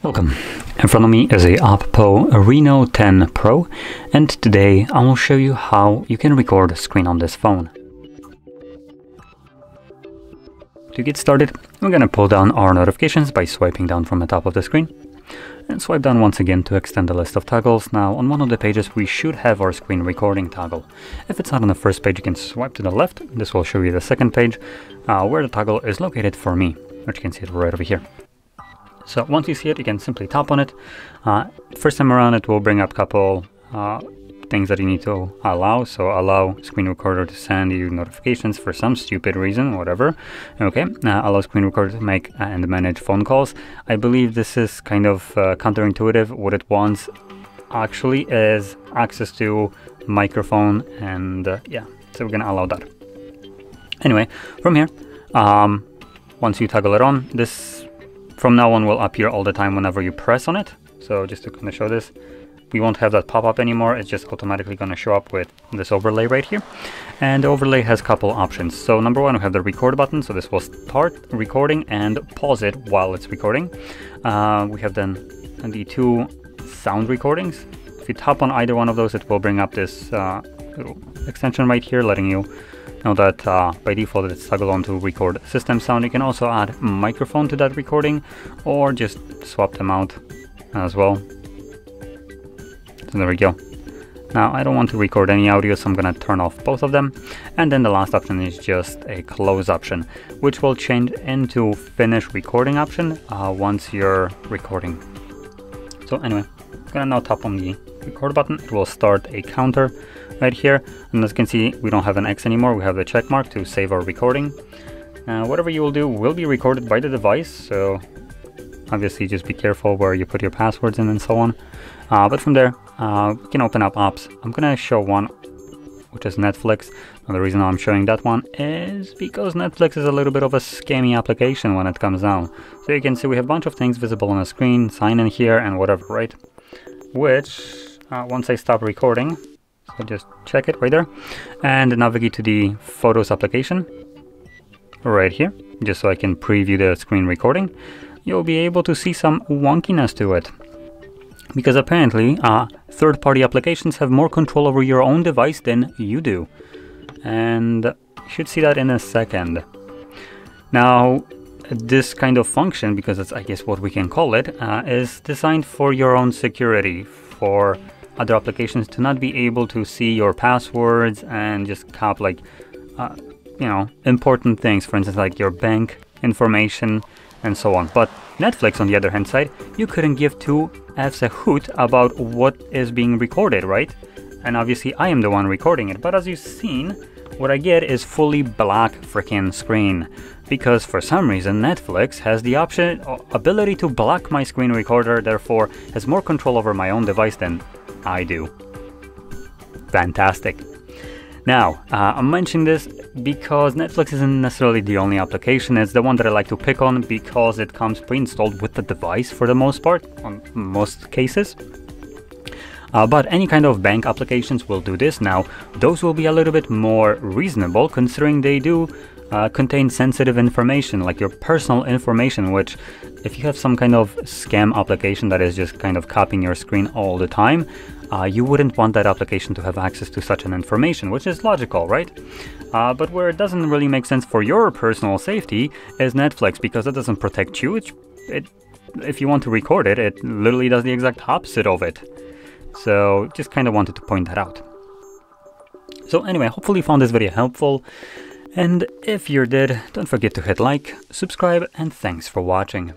Welcome. In front of me is a OPPO Reno 10 Pro, and today I will show you how you can record a screen on this phone. To get started, we're going to pull down our notifications by swiping down from the top of the screen, and swipe down once again to extend the list of toggles. Now on one of the pages we should have our screen recording toggle. If it's not on the first page, you can swipe to the left. This will show you the second page where the toggle is located for me, which you can see it right over here. So once you see it, you can simply tap on it. First time around, it will bring up a couple things that you need to allow. So allow screen recorder to send you notifications for some stupid reason, whatever. Okay, allow screen recorder to make and manage phone calls. I believe this is kind of counterintuitive. What it wants actually is access to microphone, and yeah, so we're gonna allow that. Anyway, from here, once you toggle it on, this from now on will appear all the time whenever you press on it. So just to kind of show this, we won't have that pop up anymore. It's just automatically going to show up with this overlay right here. And the overlay has a couple options. So number one, we have the record button. So this will start recording and pause it while it's recording. We have then the two sound recordings. If you tap on either one of those, it will bring up this little extension right here, letting you know that by default it's toggled on to record system sound. You can also add microphone to that recording, or just swap them out as well. So there we go. Now I don't want to record any audio, so I'm gonna turn off both of them. And then the last option is just a close option, which will change into finish recording option once you're recording. So anyway, I'm gonna now tap on the record button. It will start a counter right here, and as you can see, we don't have an X anymore. We have the check mark to save our recording. Whatever you will do will be recorded by the device, so obviously just be careful where you put your passwords in and so on. But from there, we can open up apps. I'm gonna show one, which is Netflix. Now the reason I'm showing that one is because Netflix is a little bit of a scammy application when it comes down. So you can see we have a bunch of things visible on the screen, sign in here and whatever, right? Which, once I stop recording, so just check it right there, and navigate to the Photos application right here, just so I can preview the screen recording. You'll be able to see some wonkiness to it, because apparently third-party applications have more control over your own device than you do, and you should see that in a second. Now this kind of function, because that's I guess what we can call it, is designed for your own security, for other applications to not be able to see your passwords and just cap like you know, important things, for instance like your bank information and so on. But Netflix, on the other hand side, you couldn't give two F's a hoot about what is being recorded, right? And obviously I am the one recording it, but as you've seen, what I get is fully black freaking screen, because for some reason Netflix has the ability to block my screen recorder, therefore has more control over my own device than I do. Fantastic. Now, I'm mentioning this because Netflix isn't necessarily the only application. It's the one that I like to pick on because it comes pre-installed with the device for the most part, on most cases. But any kind of bank applications will do this. Now, those will be a little bit more reasonable, considering they do contain sensitive information, like your personal information, which if you have some kind of scam application that is just kind of copying your screen all the time, you wouldn't want that application to have access to such an information, which is logical, right? But where it doesn't really make sense for your personal safety is Netflix, because it doesn't protect you. If you want to record it, it literally does the exact opposite of it. So just kind of wanted to point that out. So anyway, hopefully you found this video helpful. And if you did, don't forget to hit like, subscribe, and thanks for watching.